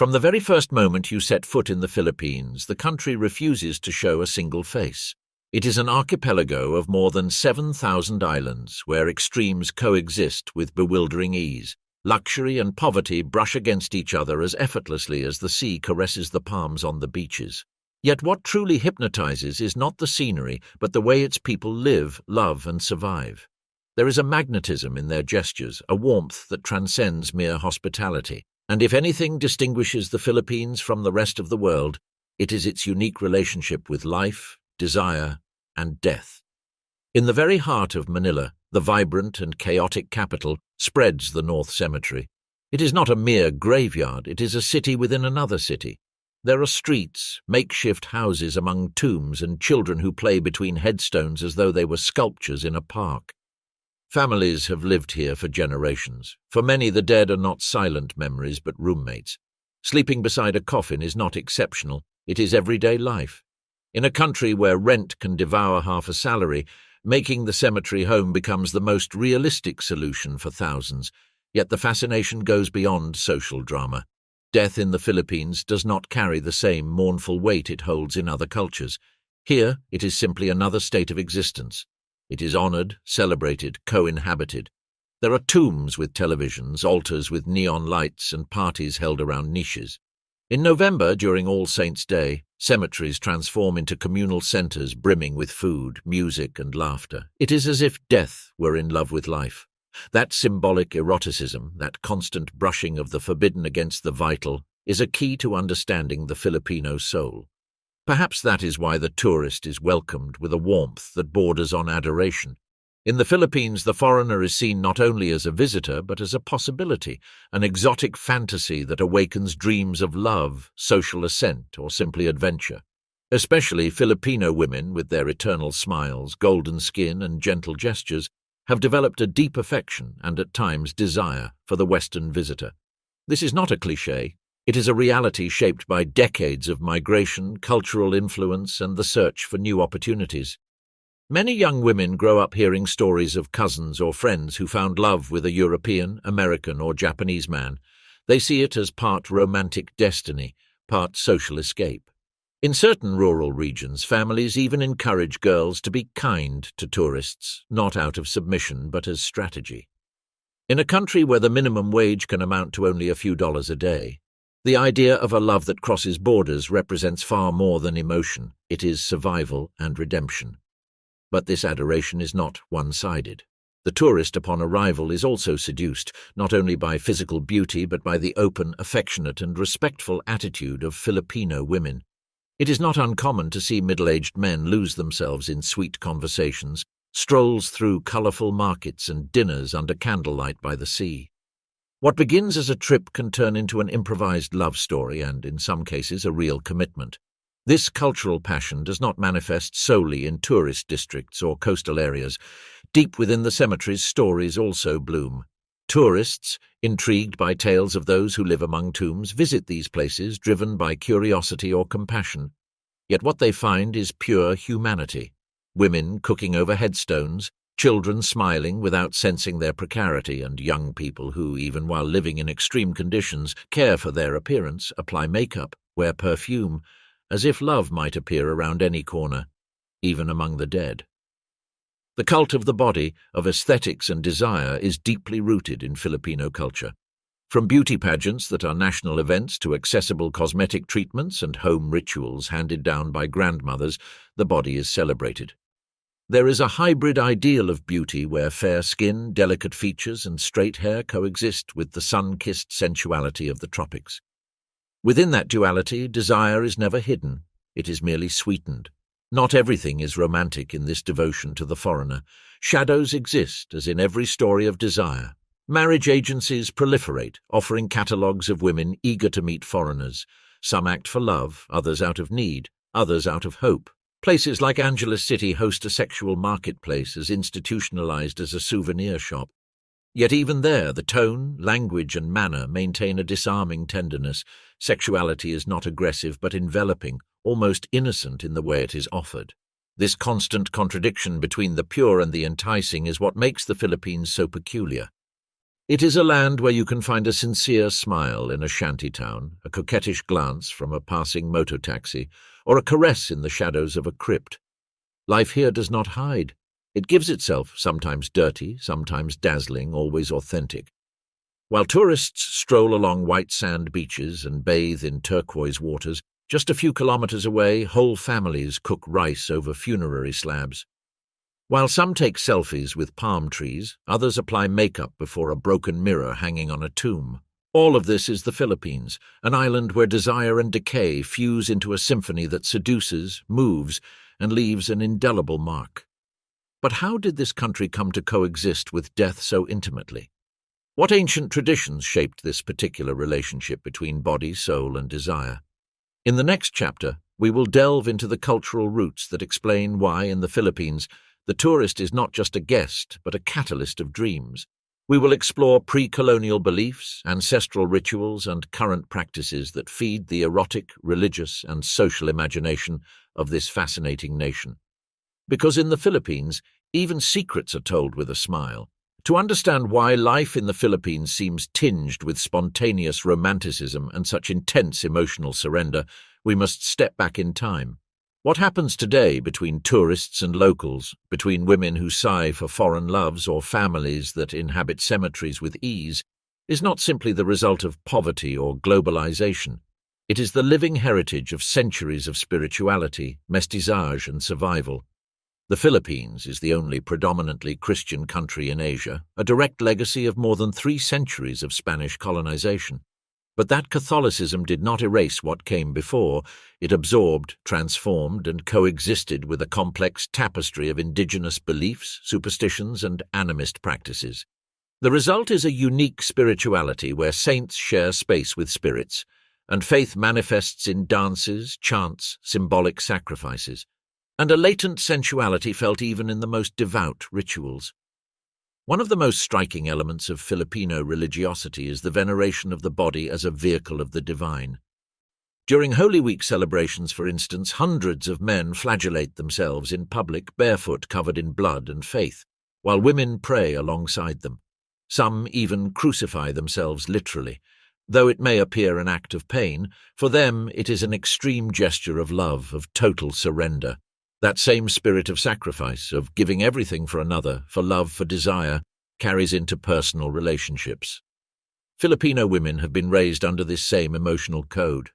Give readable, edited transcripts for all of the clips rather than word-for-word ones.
From the very first moment you set foot in the Philippines, the country refuses to show a single face. It is an archipelago of more than 7,000 islands where extremes coexist with bewildering ease. Luxury and poverty brush against each other as effortlessly as the sea caresses the palms on the beaches. Yet what truly hypnotizes is not the scenery, but the way its people live, love, and survive. There is a magnetism in their gestures, a warmth that transcends mere hospitality. And if anything distinguishes the Philippines from the rest of the world, it is its unique relationship with life, desire, and death. In the very heart of Manila, the vibrant and chaotic capital, spreads the North Cemetery. It is not a mere graveyard, it is a city within another city. There are streets, makeshift houses among tombs, and children who play between headstones as though they were sculptures in a park. Families have lived here for generations. For many, the dead are not silent memories but roommates. Sleeping beside a coffin is not exceptional, it is everyday life. In a country where rent can devour half a salary, making the cemetery home becomes the most realistic solution for thousands. Yet the fascination goes beyond social drama. Death in the Philippines does not carry the same mournful weight it holds in other cultures. Here, it is simply another state of existence. It is honored, celebrated, co-inhabited. There are tombs with televisions, altars with neon lights, and parties held around niches. In November, during All Saints' Day, cemeteries transform into communal centers brimming with food, music, and laughter. It is as if death were in love with life. That symbolic eroticism, that constant brushing of the forbidden against the vital, is a key to understanding the Filipino soul. Perhaps that is why the tourist is welcomed with a warmth that borders on adoration. In the Philippines, the foreigner is seen not only as a visitor but as a possibility, an exotic fantasy that awakens dreams of love, social ascent, or simply adventure. Especially Filipino women, with their eternal smiles, golden skin, and gentle gestures, have developed a deep affection and at times desire for the Western visitor. This is not a cliché. It is a reality shaped by decades of migration, cultural influence, and the search for new opportunities. Many young women grow up hearing stories of cousins or friends who found love with a European, American, or Japanese man. They see it as part romantic destiny, part social escape. In certain rural regions, families even encourage girls to be kind to tourists, not out of submission but as strategy. In a country where the minimum wage can amount to only a few dollars a day, the idea of a love that crosses borders represents far more than emotion. It is survival and redemption. But this adoration is not one-sided. The tourist upon arrival is also seduced, not only by physical beauty but by the open, affectionate and respectful attitude of Filipino women. It is not uncommon to see middle-aged men lose themselves in sweet conversations, strolls through colorful markets and dinners under candlelight by the sea. What begins as a trip can turn into an improvised love story and, in some cases, a real commitment. This cultural passion does not manifest solely in tourist districts or coastal areas. Deep within the cemeteries, stories also bloom. Tourists, intrigued by tales of those who live among tombs, visit these places driven by curiosity or compassion. Yet what they find is pure humanity. Women cooking over headstones, children smiling without sensing their precarity, and young people who, even while living in extreme conditions, care for their appearance, apply makeup, wear perfume, as if love might appear around any corner, even among the dead. The cult of the body, of aesthetics and desire, is deeply rooted in Filipino culture. From beauty pageants that are national events to accessible cosmetic treatments and home rituals handed down by grandmothers, the body is celebrated. There is a hybrid ideal of beauty where fair skin, delicate features, and straight hair coexist with the sun-kissed sensuality of the tropics. Within that duality, desire is never hidden, it is merely sweetened. Not everything is romantic in this devotion to the foreigner. Shadows exist, as in every story of desire. Marriage agencies proliferate, offering catalogues of women eager to meet foreigners. Some act for love, others out of need, others out of hope. Places like Angeles City host a sexual marketplace as institutionalized as a souvenir shop. Yet even there, the tone, language, and manner maintain a disarming tenderness. Sexuality is not aggressive but enveloping, almost innocent in the way it is offered. This constant contradiction between the pure and the enticing is what makes the Philippines so peculiar. It is a land where you can find a sincere smile in a shanty town, a coquettish glance from a passing motor taxi, or a caress in the shadows of a crypt. Life here does not hide. It gives itself, sometimes dirty, sometimes dazzling, always authentic. While tourists stroll along white sand beaches and bathe in turquoise waters, just a few kilometers away, whole families cook rice over funerary slabs. While some take selfies with palm trees, others apply makeup before a broken mirror hanging on a tomb. All of this is the Philippines, an island where desire and decay fuse into a symphony that seduces, moves, and leaves an indelible mark. But how did this country come to coexist with death so intimately? What ancient traditions shaped this particular relationship between body, soul, and desire? In the next chapter, we will delve into the cultural roots that explain why, in the Philippines, the tourist is not just a guest, but a catalyst of dreams. We will explore pre-colonial beliefs, ancestral rituals, and current practices that feed the erotic, religious, and social imagination of this fascinating nation. Because in the Philippines, even secrets are told with a smile. To understand why life in the Philippines seems tinged with spontaneous romanticism and such intense emotional surrender, we must step back in time. What happens today between tourists and locals, between women who sigh for foreign loves or families that inhabit cemeteries with ease, is not simply the result of poverty or globalization. It is the living heritage of centuries of spirituality, mestiçage, and survival. The Philippines is the only predominantly Christian country in Asia, a direct legacy of more than 3 centuries of Spanish colonization. But that Catholicism did not erase what came before. It absorbed, transformed, and coexisted with a complex tapestry of indigenous beliefs, superstitions, and animist practices. The result is a unique spirituality where saints share space with spirits, and faith manifests in dances, chants, symbolic sacrifices, and a latent sensuality felt even in the most devout rituals. One of the most striking elements of Filipino religiosity is the veneration of the body as a vehicle of the divine. During Holy Week celebrations, for instance, hundreds of men flagellate themselves in public, barefoot, covered in blood and faith, while women pray alongside them. Some even crucify themselves literally. Though it may appear an act of pain, for them it is an extreme gesture of love, of total surrender. That same spirit of sacrifice, of giving everything for another, for love, for desire, carries into personal relationships. Filipino women have been raised under this same emotional code.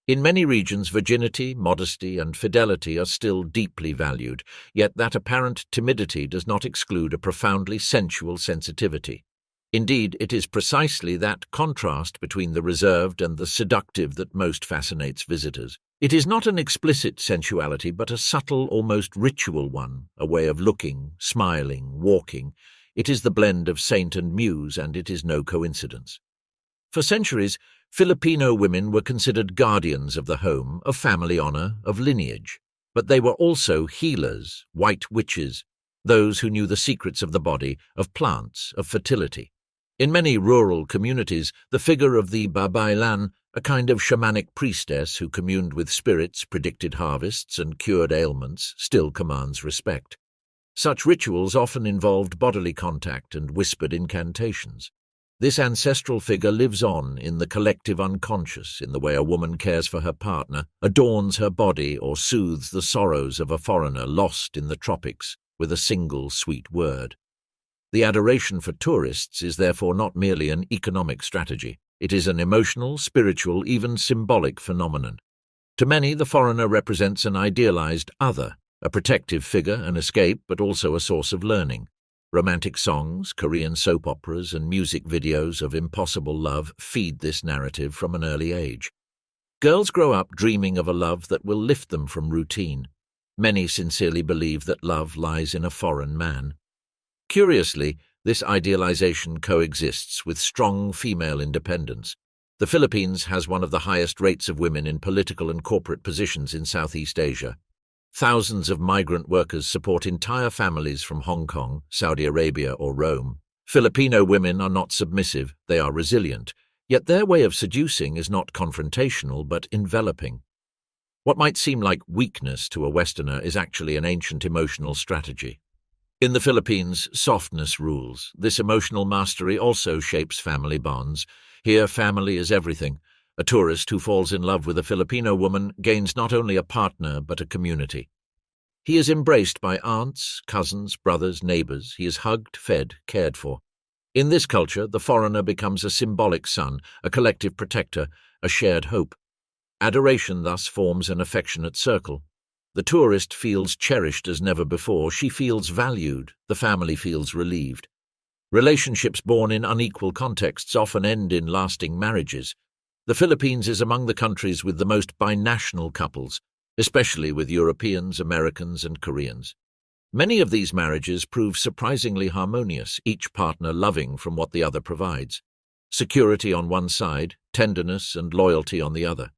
In many regions, virginity, modesty, and fidelity are still deeply valued, yet that apparent timidity does not exclude a profoundly sensual sensitivity. Indeed, it is precisely that contrast between the reserved and the seductive that most fascinates visitors. It is not an explicit sensuality, but a subtle, almost ritual one, a way of looking, smiling, walking. It is the blend of saint and muse, and it is no coincidence. For centuries, Filipino women were considered guardians of the home, of family honor, of lineage. But they were also healers, white witches, those who knew the secrets of the body, of plants, of fertility. In many rural communities, the figure of the babaylan, a kind of shamanic priestess who communed with spirits, predicted harvests, and cured ailments, still commands respect. Such rituals often involved bodily contact and whispered incantations. This ancestral figure lives on in the collective unconscious in the way a woman cares for her partner, adorns her body, or soothes the sorrows of a foreigner lost in the tropics with a single sweet word. The adoration for tourists is therefore not merely an economic strategy. It is an emotional, spiritual, even symbolic phenomenon. To many, the foreigner represents an idealized other, a protective figure, an escape, but also a source of learning. Romantic songs, Korean soap operas, and music videos of impossible love feed this narrative from an early age. Girls grow up dreaming of a love that will lift them from routine. Many sincerely believe that love lies in a foreign man. Curiously, this idealization coexists with strong female independence. The Philippines has one of the highest rates of women in political and corporate positions in Southeast Asia. Thousands of migrant workers support entire families from Hong Kong, Saudi Arabia, or Rome. Filipino women are not submissive, they are resilient, yet their way of seducing is not confrontational but enveloping. What might seem like weakness to a Westerner is actually an ancient emotional strategy. In the Philippines, softness rules. This emotional mastery also shapes family bonds. Here, family is everything. A tourist who falls in love with a Filipino woman gains not only a partner but a community. He is embraced by aunts, cousins, brothers, neighbors. He is hugged, fed, cared for. In this culture, the foreigner becomes a symbolic son, a collective protector, a shared hope. Adoration thus forms an affectionate circle. The tourist feels cherished as never before. She feels valued. The family feels relieved. Relationships born in unequal contexts often end in lasting marriages. The Philippines is among the countries with the most binational couples, especially with Europeans, Americans, and Koreans. Many of these marriages prove surprisingly harmonious, each partner loving from what the other provides. Security on one side, tenderness and loyalty on the other.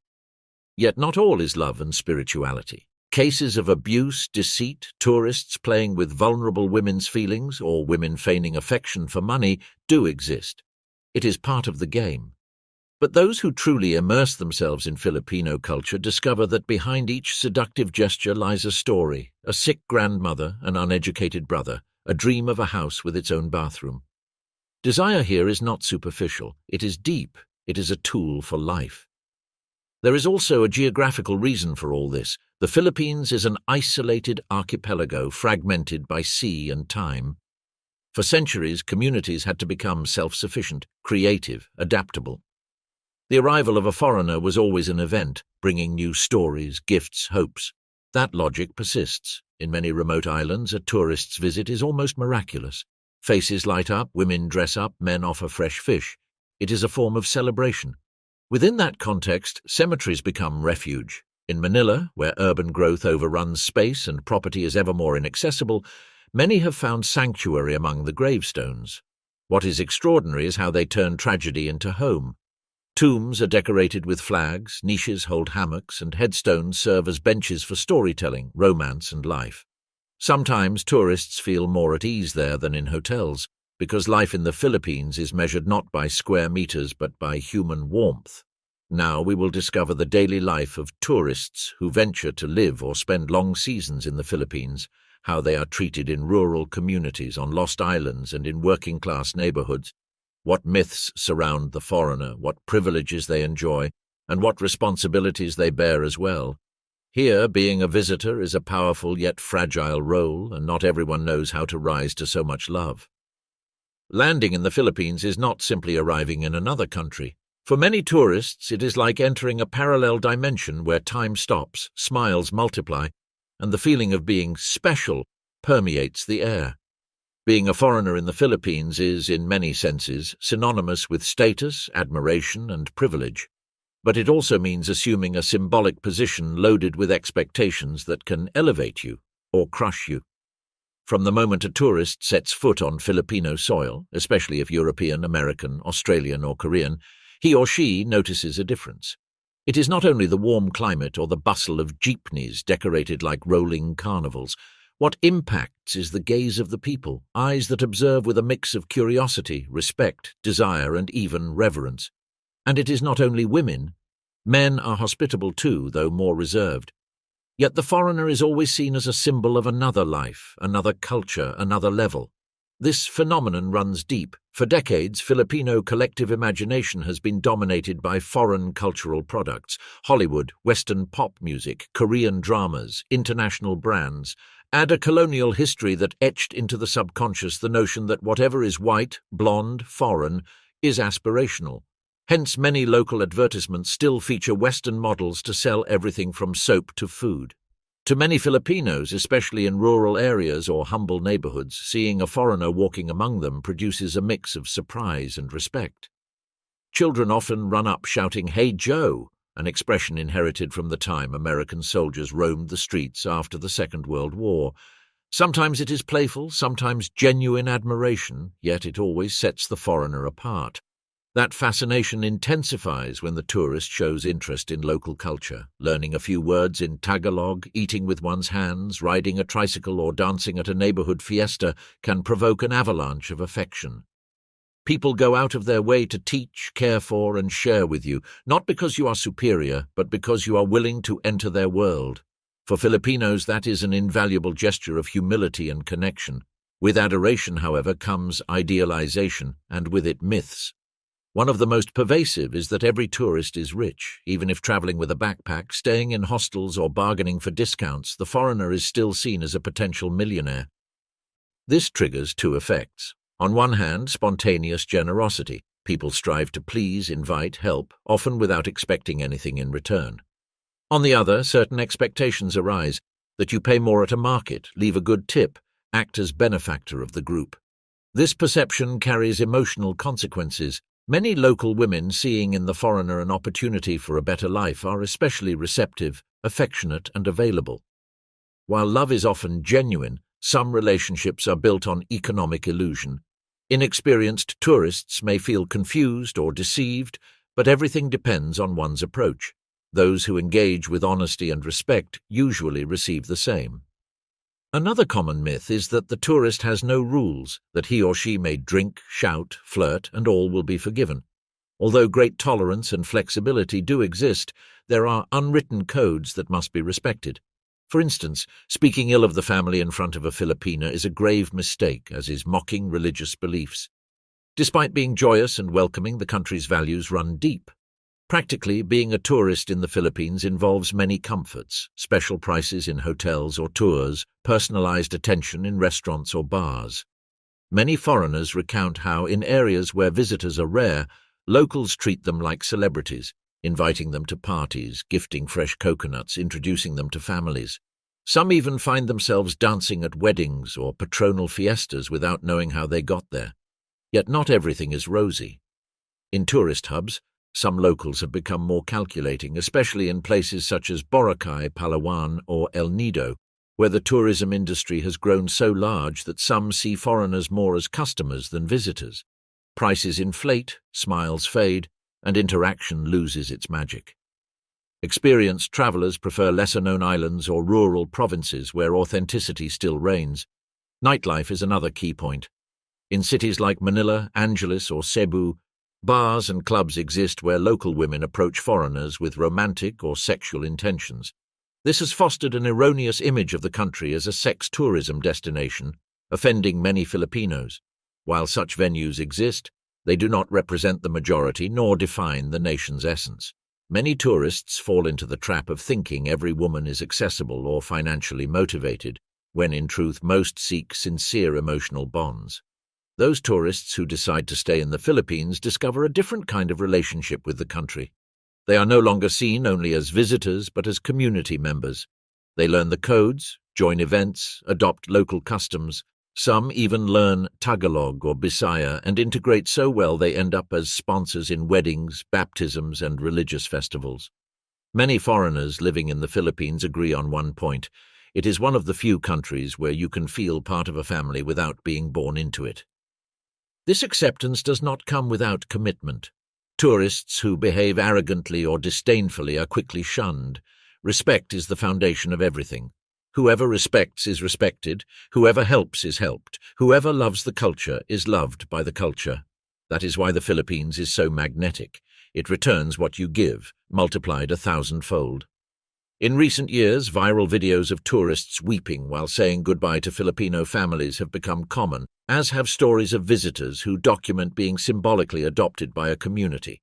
Yet not all is love and spirituality. Cases of abuse, deceit, tourists playing with vulnerable women's feelings, or women feigning affection for money do exist. It is part of the game. But those who truly immerse themselves in Filipino culture discover that behind each seductive gesture lies a story, a sick grandmother, an uneducated brother, a dream of a house with its own bathroom. Desire here is not superficial. It is deep. It is a tool for life. There is also a geographical reason for all this. The Philippines is an isolated archipelago fragmented by sea and time. For centuries, communities had to become self-sufficient, creative, adaptable. The arrival of a foreigner was always an event, bringing new stories, gifts, hopes. That logic persists. In many remote islands, a tourist's visit is almost miraculous. Faces light up, women dress up, men offer fresh fish. It is a form of celebration. Within that context, cemeteries become refuge. In Manila, where urban growth overruns space and property is ever more inaccessible, many have found sanctuary among the gravestones. What is extraordinary is how they turn tragedy into home. Tombs are decorated with flags, niches hold hammocks, and headstones serve as benches for storytelling, romance, and life. Sometimes tourists feel more at ease there than in hotels, because life in the Philippines is measured not by square meters but by human warmth. Now we will discover the daily life of tourists who venture to live or spend long seasons in the Philippines, how they are treated in rural communities, on lost islands, and in working-class neighborhoods, what myths surround the foreigner, what privileges they enjoy, and what responsibilities they bear as well. Here, being a visitor is a powerful yet fragile role, and not everyone knows how to rise to so much love. Landing in the Philippines is not simply arriving in another country. For many tourists, it is like entering a parallel dimension where time stops, smiles multiply, and the feeling of being special permeates the air. Being a foreigner in the Philippines is, in many senses, synonymous with status, admiration, and privilege. But it also means assuming a symbolic position loaded with expectations that can elevate you or crush you. From the moment a tourist sets foot on Filipino soil, especially if European, American, Australian, or Korean, he or she notices a difference. It is not only the warm climate or the bustle of jeepneys decorated like rolling carnivals. What impacts is the gaze of the people, eyes that observe with a mix of curiosity, respect, desire, and even reverence. And it is not only women. Men are hospitable too, though more reserved. Yet the foreigner is always seen as a symbol of another life, another culture, another level. This phenomenon runs deep. For decades, Filipino collective imagination has been dominated by foreign cultural products: Hollywood, Western pop music, Korean dramas, international brands. Add a colonial history that etched into the subconscious the notion that whatever is white, blonde, foreign, is aspirational. Hence, many local advertisements still feature Western models to sell everything from soap to food. To many Filipinos, especially in rural areas or humble neighborhoods, seeing a foreigner walking among them produces a mix of surprise and respect. Children often run up shouting, "Hey Joe!" an expression inherited from the time American soldiers roamed the streets after the Second World War. Sometimes it is playful, sometimes genuine admiration, yet it always sets the foreigner apart. That fascination intensifies when the tourist shows interest in local culture, learning a few words in Tagalog, eating with one's hands, riding a tricycle, or dancing at a neighborhood fiesta can provoke an avalanche of affection. People go out of their way to teach, care for, and share with you, not because you are superior, but because you are willing to enter their world. For Filipinos, that is an invaluable gesture of humility and connection. With adoration, however, comes idealization, and with it myths. One of the most pervasive is that every tourist is rich. Even if traveling with a backpack, staying in hostels or bargaining for discounts, the foreigner is still seen as a potential millionaire. This triggers two effects. On one hand, spontaneous generosity. People strive to please, invite, help, often without expecting anything in return. On the other, certain expectations arise, that you pay more at a market, leave a good tip, act as benefactor of the group. This perception carries emotional consequences. Many local women, seeing in the foreigner an opportunity for a better life, are especially receptive, affectionate, and available. While love is often genuine, some relationships are built on economic illusion. Inexperienced tourists may feel confused or deceived, but everything depends on one's approach. Those who engage with honesty and respect usually receive the same. Another common myth is that the tourist has no rules, that he or she may drink, shout, flirt, and all will be forgiven. Although great tolerance and flexibility do exist, there are unwritten codes that must be respected. For instance, speaking ill of the family in front of a Filipina is a grave mistake, as is mocking religious beliefs. Despite being joyous and welcoming, the country's values run deep. Practically, being a tourist in the Philippines involves many comforts: special prices in hotels or tours, personalized attention in restaurants or bars. Many foreigners recount how, in areas where visitors are rare, locals treat them like celebrities, inviting them to parties, gifting fresh coconuts, introducing them to families. Some even find themselves dancing at weddings or patronal fiestas without knowing how they got there. Yet not everything is rosy. In tourist hubs, some locals have become more calculating, especially in places such as Boracay, Palawan, or El Nido, where the tourism industry has grown so large that some see foreigners more as customers than visitors. Prices inflate, smiles fade, and interaction loses its magic. Experienced travelers prefer lesser-known islands or rural provinces where authenticity still reigns. Nightlife is another key point. In cities like Manila, Angeles, or Cebu, bars and clubs exist where local women approach foreigners with romantic or sexual intentions. This has fostered an erroneous image of the country as a sex tourism destination, offending many Filipinos. While such venues exist, they do not represent the majority nor define the nation's essence. Many tourists fall into the trap of thinking every woman is accessible or financially motivated, when in truth most seek sincere emotional bonds. Those tourists who decide to stay in the Philippines discover a different kind of relationship with the country. They are no longer seen only as visitors but as community members. They learn the codes, join events, adopt local customs. Some even learn Tagalog or Bisaya and integrate so well they end up as sponsors in weddings, baptisms, and religious festivals. Many foreigners living in the Philippines agree on one point: it is one of the few countries where you can feel part of a family without being born into it. This acceptance does not come without commitment. Tourists who behave arrogantly or disdainfully are quickly shunned. Respect is the foundation of everything. Whoever respects is respected, whoever helps is helped, whoever loves the culture is loved by the culture. That is why the Philippines is so magnetic. It returns what you give, multiplied 1,000-fold. In recent years, viral videos of tourists weeping while saying goodbye to Filipino families have become common, as have stories of visitors who document being symbolically adopted by a community.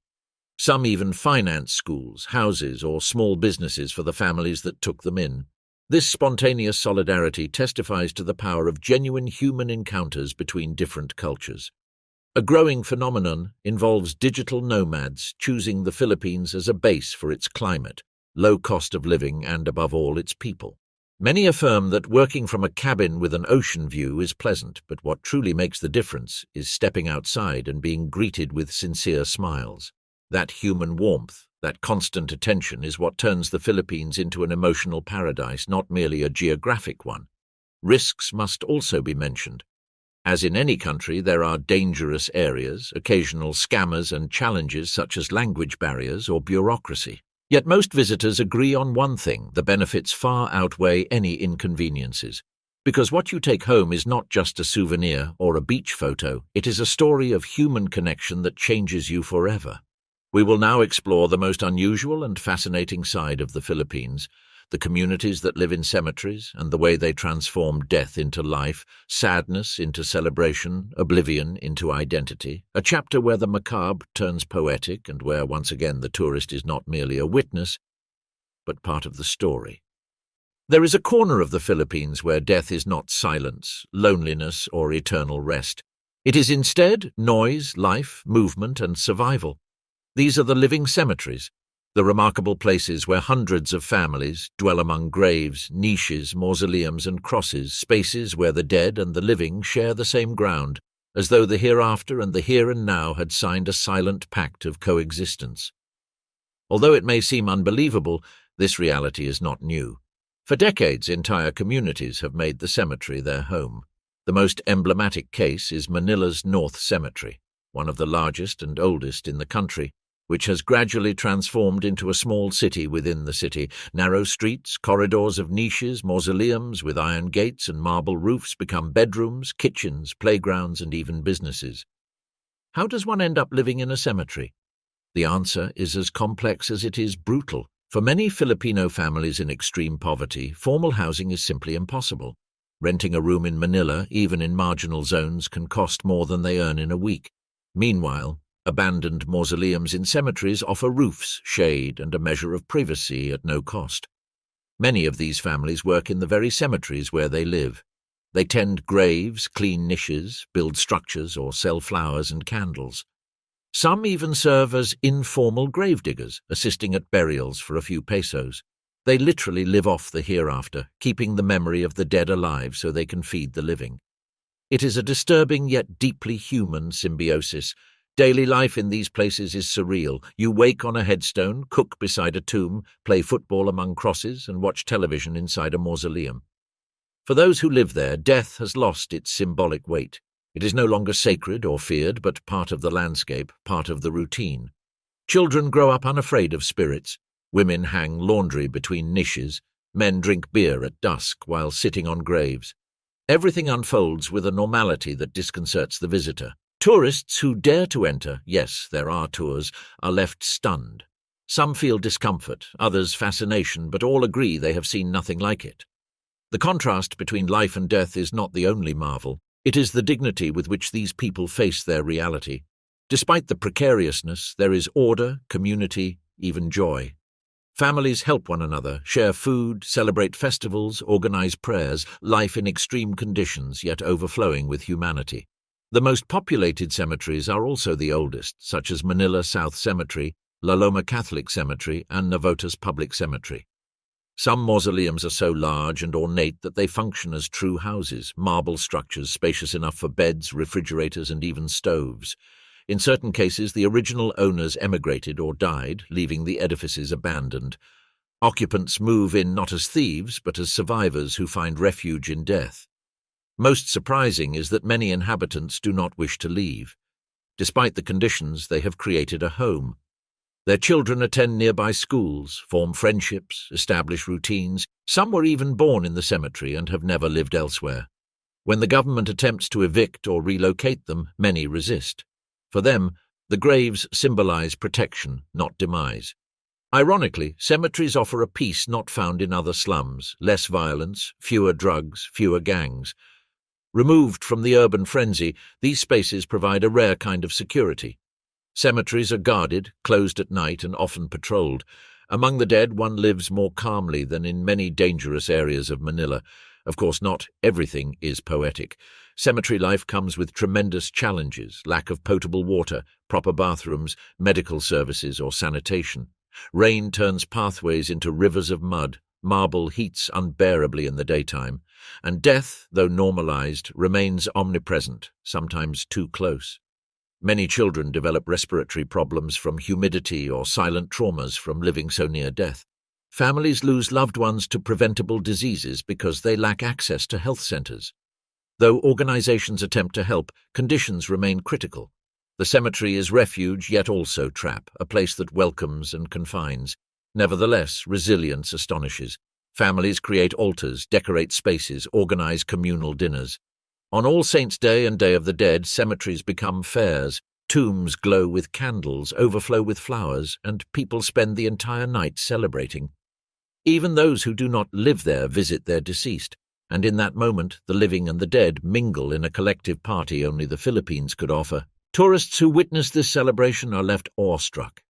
Some even finance schools, houses, or small businesses for the families that took them in. This spontaneous solidarity testifies to the power of genuine human encounters between different cultures. A growing phenomenon involves digital nomads choosing the Philippines as a base for its climate, low cost of living, and, above all, its people. Many affirm that working from a cabin with an ocean view is pleasant, but what truly makes the difference is stepping outside and being greeted with sincere smiles. That human warmth, that constant attention is what turns the Philippines into an emotional paradise, not merely a geographic one. Risks must also be mentioned. As in any country, there are dangerous areas, occasional scammers, and challenges such as language barriers or bureaucracy. Yet most visitors agree on one thing: the benefits far outweigh any inconveniences. Because what you take home is not just a souvenir or a beach photo, it is a story of human connection that changes you forever. We will now explore the most unusual and fascinating side of the Philippines, the communities that live in cemeteries and the way they transform death into life, sadness into celebration, oblivion into identity, a chapter where the macabre turns poetic and where, once again, the tourist is not merely a witness, but part of the story. There is a corner of the Philippines where death is not silence, loneliness, or eternal rest. It is instead noise, life, movement, and survival. These are the living cemeteries, the remarkable places where hundreds of families dwell among graves, niches, mausoleums, and crosses, spaces where the dead and the living share the same ground, as though the hereafter and the here and now had signed a silent pact of coexistence. Although it may seem unbelievable, this reality is not new. For decades, entire communities have made the cemetery their home. The most emblematic case is Manila's North Cemetery, one of the largest and oldest in the country, which has gradually transformed into a small city within the city. Narrow streets, corridors of niches, mausoleums with iron gates and marble roofs become bedrooms, kitchens, playgrounds, and even businesses. How does one end up living in a cemetery? The answer is as complex as it is brutal. For many Filipino families in extreme poverty, formal housing is simply impossible. Renting a room in Manila, even in marginal zones, can cost more than they earn in a week. Meanwhile, abandoned mausoleums in cemeteries offer roofs, shade, and a measure of privacy at no cost. Many of these families work in the very cemeteries where they live. They tend graves, clean niches, build structures, or sell flowers and candles. Some even serve as informal gravediggers, assisting at burials for a few pesos. They literally live off the hereafter, keeping the memory of the dead alive so they can feed the living. It is a disturbing yet deeply human symbiosis. Daily life in these places is surreal. You wake on a headstone, cook beside a tomb, play football among crosses, and watch television inside a mausoleum. For those who live there, death has lost its symbolic weight. It is no longer sacred or feared, but part of the landscape, part of the routine. Children grow up unafraid of spirits. Women hang laundry between niches. Men drink beer at dusk while sitting on graves. Everything unfolds with a normality that disconcerts the visitor. Tourists who dare to enter, yes, there are tours, are left stunned. Some feel discomfort, others fascination, but all agree they have seen nothing like it. The contrast between life and death is not the only marvel. It is the dignity with which these people face their reality. Despite the precariousness, there is order, community, even joy. Families help one another, share food, celebrate festivals, organize prayers, life in extreme conditions, yet overflowing with humanity. The most populated cemeteries are also the oldest, such as Manila South Cemetery, La Loma Catholic Cemetery, and Navotas Public Cemetery. Some mausoleums are so large and ornate that they function as true houses, marble structures spacious enough for beds, refrigerators, and even stoves. In certain cases, the original owners emigrated or died, leaving the edifices abandoned. Occupants move in not as thieves, but as survivors who find refuge in death. Most surprising is that many inhabitants do not wish to leave. Despite the conditions, they have created a home. Their children attend nearby schools, form friendships, establish routines. Some were even born in the cemetery and have never lived elsewhere. When the government attempts to evict or relocate them, many resist. For them, the graves symbolize protection, not demise. Ironically, cemeteries offer a peace not found in other slums: less violence, fewer drugs, fewer gangs. Removed from the urban frenzy, these spaces provide a rare kind of security. Cemeteries are guarded, closed at night, and often patrolled. Among the dead, one lives more calmly than in many dangerous areas of Manila. Of course, not everything is poetic. Cemetery life comes with tremendous challenges: lack of potable water, proper bathrooms, medical services, or sanitation. Rain turns pathways into rivers of mud, marble heats unbearably in the daytime, and death, though normalized, remains omnipresent, sometimes too close. Many children develop respiratory problems from humidity or silent traumas from living so near death. Families lose loved ones to preventable diseases because they lack access to health centers. Though organizations attempt to help, conditions remain critical. The cemetery is refuge yet also trap, a place that welcomes and confines. Nevertheless, resilience astonishes. Families create altars, decorate spaces, organize communal dinners. On All Saints' Day and Day of the Dead, cemeteries become fairs. Tombs glow with candles, overflow with flowers, and people spend the entire night celebrating. Even those who do not live there visit their deceased, and in that moment the living and the dead mingle in a collective party only the Philippines could offer. Tourists who witness this celebration are left awestruck.